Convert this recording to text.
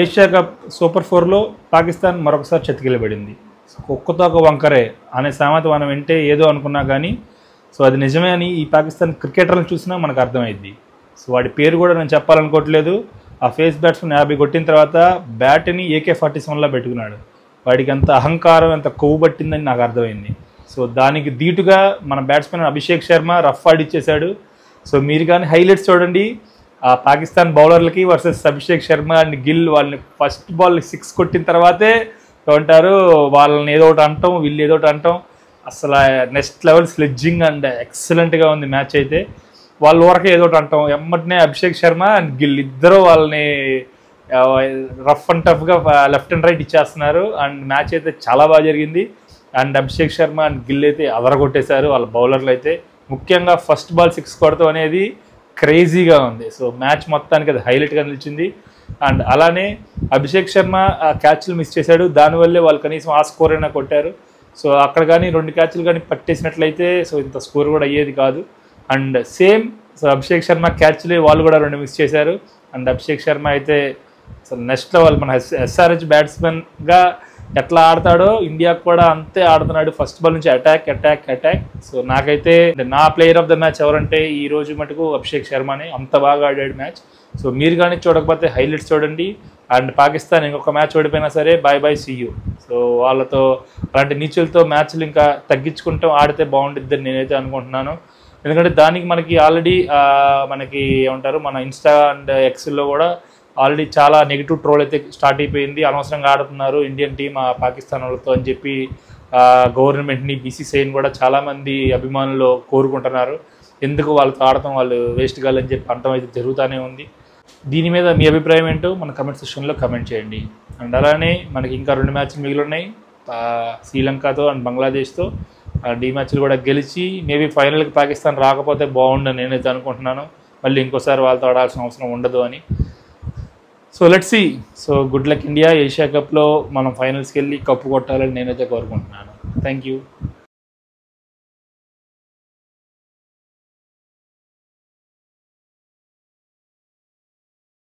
Asia cup super 4లో Pakistan మరొకసారి చతికిలబడింది. కుక్కతో ఒక వంకరే అనే సామెత మనం వింటే ఏదో అనుకున్నా కానీ సో అది నిజమే అని ఈ పాకిస్తాన్ క్రికెటర్లను చూసినా మనకు అర్థమైంది. సో వాడి పేరు కూడా నేను చెప్పాలనుకోవట్లేదు. ఆ ఫేస్ బ్యాట్స్మెన్ 50 కొట్టిన తర్వాత బ్యాట్ని AK-47లా పెట్టుకున్నాడు. వాడికి ఎంత అహంకారం, ఎంత కొవ్వు పట్టిందని నాకు అర్థమైంది. సో దానికి ధీటుగా మన బ్యాట్స్మెన్ అభిషేక్ శర్మ రఫ్ ఆడిచ్చేశాడు. సో మీరు కానీ హైలైట్స్ చూడండి. ఆ పాకిస్తాన్ బౌలర్లకి వర్సెస్ అభిషేక్ శర్మ అండ్ గిల్ వాళ్ళని ఫస్ట్ బాల్ 6 కొట్టిన తర్వాతే ఏమంటారు వాళ్ళని ఏదో ఒకటి అంటాం, వీళ్ళు ఏదో ఒకటి అంటాం. అసలు నెక్స్ట్ లెవెల్ స్లెడ్జింగ్ అండ్ ఎక్సలెంట్గా ఉంది మ్యాచ్ అయితే. వాళ్ళ వరకే ఏదో ఒకటి అంటాం. ఎమ్మటనే అభిషేక్ శర్మ అండ్ గిల్ ఇద్దరు వాళ్ళని రఫ్ అండ్ టఫ్గా లెఫ్ట్ అండ్ రైట్ ఇచ్చేస్తున్నారు. అండ్ మ్యాచ్ అయితే చాలా బాగా జరిగింది. అండ్ అభిషేక్ శర్మ అండ్ గిల్ అయితే అదరగొట్టేశారు వాళ్ళ బౌలర్లు అయితే. ముఖ్యంగా ఫస్ట్ బాల్ 6 కొడతాం అనేది క్రేజీగా ఉంది. సో మ్యాచ్ మొత్తానికి అది హైలైట్గా నిలిచింది. అండ్ అలానే అభిషేక్ శర్మ ఆ క్యాచ్లు మిస్ చేశాడు. దానివల్లే వాళ్ళు కనీసం ఆ స్కోర్ అయినా కొట్టారు. సో అక్కడ కానీ 2 క్యాచ్లు కానీ పట్టేసినట్లయితే సో ఇంత స్కోర్ కూడా అయ్యేది కాదు. And same so Abhishek Sharma క్యాచ్లు వాళ్ళు కూడా 2 మిస్ చేశారు. అండ్ అభిషేక్ శర్మ అయితే అసలు నెక్స్ట్ లెవెల్ మన SRH బ్యాట్స్మెన్గా ఎట్లా ఆడతాడో ఇండియాకు కూడా అంతే ఆడుతున్నాడు. ఫస్ట్ బాల్ నుంచి అటాక్ అటాక్ అటాక్. సో నాకైతే నా ప్లేయర్ ఆఫ్ ద మ్యాచ్ ఎవరంటే ఈ రోజు మటుకు అభిషేక్ శర్మనే. అంత బాగా ఆడాడు మ్యాచ్. సో మీరు కానీ చూడకపోతే హైలైట్స్ చూడండి. అండ్ పాకిస్తాన్ ఇంకొక మ్యాచ్ ఓడిపోయినా సరే bye bye see you. So వాళ్ళతో అలాంటి నీచులతో మ్యాచ్లు ఇంకా తగ్గించుకుంటాం ఆడితే బాగుంటుందని నేనైతే అనుకుంటున్నాను. ఎందుకంటే దానికి మనకి ఆల్రెడీ మనకి ఏమంటారు మన ఇన్స్టా అండ్ ఎక్స్లో కూడా ఆల్రెడీ చాలా నెగిటివ్ ట్రోల్ అయితే స్టార్ట్ అయిపోయింది. అనవసరంగా ఆడుతున్నారు ఇండియన్ టీం పాకిస్తాన్ వాళ్ళతో అని చెప్పి గవర్నమెంట్ని BCCIని కూడా చాలామంది అభిమానులు కోరుకుంటున్నారు. ఎందుకు వాళ్ళతో ఆడటం, వాళ్ళు వేస్ట్ కాదని చెప్పి అంతం అయితే జరుగుతూనే ఉంది. దీని మీద మీ అభిప్రాయం ఏంటో మన కమెంట్ సెక్షన్లో కమెంట్ చేయండి. అండ్ అలానే మనకి ఇంకా 2 మ్యాచ్లు మిగిలి ఉన్నాయి శ్రీలంకతో అండ్ బంగ్లాదేశ్తో. ఈ మ్యాచ్లు కూడా గెలిచి మేబీ ఫైనల్కి పాకిస్తాన్ రాకపోతే బాగుండని నేనైతే అనుకుంటున్నాను. మళ్ళీ ఇంకోసారి వాళ్ళతో ఆడాల్సిన అవసరం ఉండదు అని. So let's see. So good luck India. Asia కప్లో మనం ఫైనల్స్కి వెళ్ళి కప్పు కొట్టాలని నేనైతే కోరుకుంటున్నాను. Thank you.